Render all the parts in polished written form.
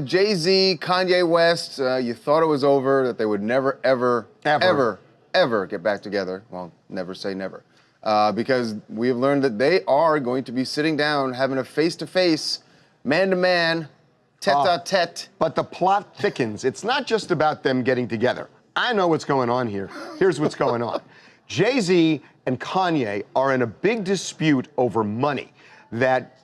Jay-Z, Kanye West, you thought it was over, that they would never, ever get back together. Well, never say never. Because we have learned that they are going to be sitting down, having a face-to-face, man-to-man, tete-a-tete. But the plot thickens. It's not just about them getting together. I know what's going on here. Here's what's going on. Jay-Z and Kanye are in a big dispute over money. That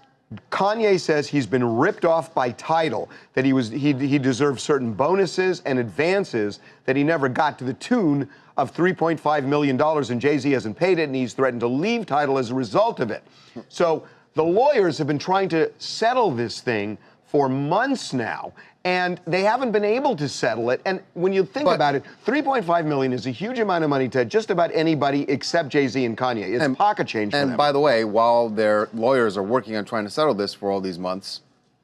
Kanye says he's been ripped off by Tidal, that he deserved certain bonuses and advances that he never got, to the tune of $3.5 million, and Jay-Z hasn't paid it, and he's threatened to leave Tidal as a result of it. So the lawyers have been trying to settle this thing for months now, and they haven't been able to settle it. And when you think about it, $3.5 million is a huge amount of money to just about anybody except Jay-Z and Kanye. It's pocket change for them. And by the way, while their lawyers are working on trying to settle this for all these months,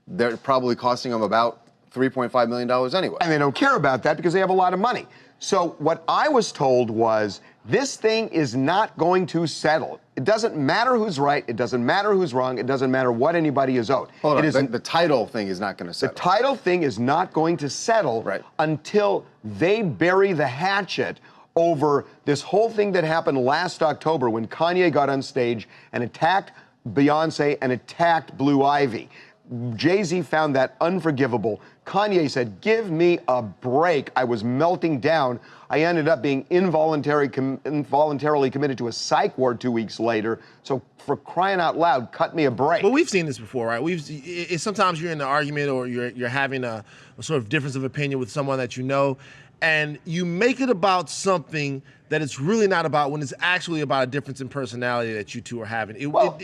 they're probably costing them about $3.5 million anyway. And they don't care about that because they have a lot of money. So what I was told was, this thing is not going to settle. It doesn't matter who's right. It doesn't matter who's wrong. It doesn't matter what anybody is owed. Hold on, the Tidal thing is not going to settle. The Tidal thing is not going to settle until they bury the hatchet over this whole thing that happened last October when Kanye got on stage and attacked Beyonce and attacked Blue Ivy. Jay-Z found that unforgivable. Kanye said, give me a break. I was melting down. I ended up being involuntarily committed to a psych ward 2 weeks later. So for crying out loud, cut me a break. But we've seen this before, right? Sometimes you're in an argument or you're having a sort of difference of opinion with someone that you know, and you make it about something that it's really not about, when it's actually about a difference in personality that you two are having.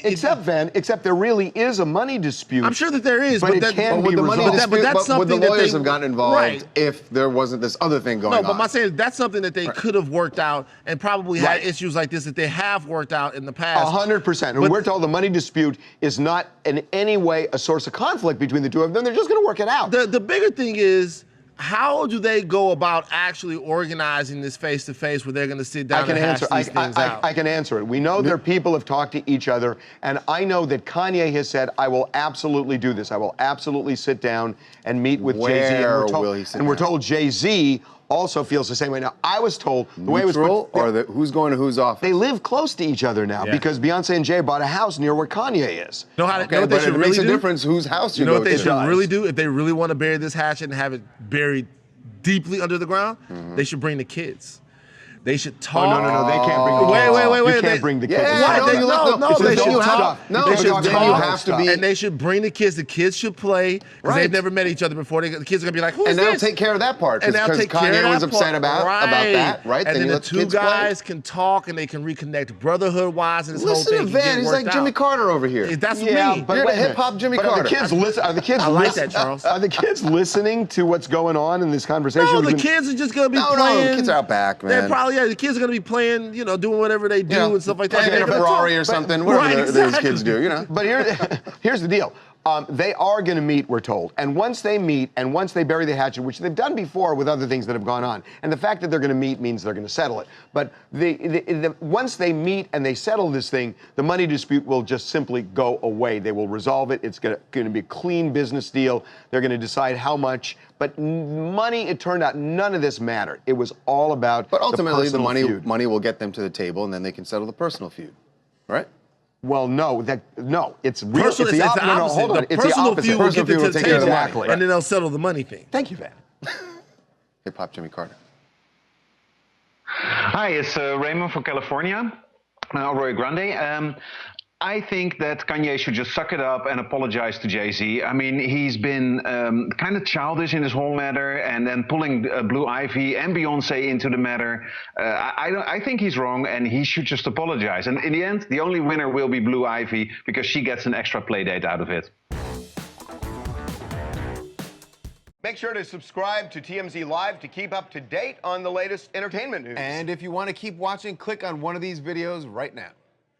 Except there really is a money dispute. I'm sure that there is, but it can be resolved. But that's something the lawyers have gotten involved if there wasn't this other thing going on. No, but my saying is that's something that they could have worked out and probably had issues like this that they have worked out in the past. 100%. And we're told the money dispute is not in any way a source of conflict between the two of them. They're just going to work it out. The bigger thing is, how do they go about actually organizing this face-to-face where they're going to sit down and hash these things out? I can answer it. We know their people have talked to each other, and I know that Kanye has said, I will absolutely do this. I will absolutely sit down and meet with Jay-Z. Where will he sit down? And we're told Jay-Z also feels the same way. Now, I was told the way it was or who's going to whose office? They live close to each other now because Beyonce and Jay bought a house near where Kanye is. Know what they should really do? It makes a difference whose house you go to. You know what they should really do? If they really want to bury this hatchet and have it buried deeply under the ground, they should bring the kids. They should talk. Oh, no, they can't bring the kids. Wait. You can't bring the kids. They should talk. They should talk. And they should bring the kids. The kids should play, because they've never met each other before. The kids are going to be like, who's this? And they'll take care of that part, because Kanye was upset about that, right? And then the two guys can talk, and they can reconnect brotherhood-wise, and this whole Listen thing to Van, he's like Jimmy Carter over here. That's me. You're the hip-hop Jimmy Carter. Are the kids I like that, Charles. Are the kids listening to what's going on in this conversation? No, the kids are just going to be playing. No, the kids are out back, man. They're probably, the kids are going to be playing, doing whatever they do and stuff like that. Playing in a Ferrari or something, whatever those kids do, But here's the deal. They are going to meet, we're told. And once they meet, and once they bury the hatchet, which they've done before with other things that have gone on, and the fact that they're going to meet means they're going to settle it. But once they meet and they settle this thing, the money dispute will just simply go away. They will resolve it. It's going to be a clean business deal. They're going to decide how much. But money, it turned out, none of this mattered. It was all about But ultimately, the feud. money will get them to the table, and then they can settle the personal feud, right? Well, no, it's real. It's the opposite. No, hold on. It's the opposite. Will get them to the table, exactly. and then they'll settle the money thing. Thank you, Van. Hip-hop Jimmy Carter. Hi, it's Raymond from California, Roy Grande. I think that Kanye should just suck it up and apologize to Jay-Z. I mean, he's been kind of childish in this whole matter, and then pulling Blue Ivy and Beyonce into the matter. I think he's wrong, and he should just apologize. And in the end, the only winner will be Blue Ivy, because she gets an extra play date out of it. Make sure to subscribe to TMZ Live to keep up to date on the latest entertainment news. And if you want to keep watching, click on one of these videos right now.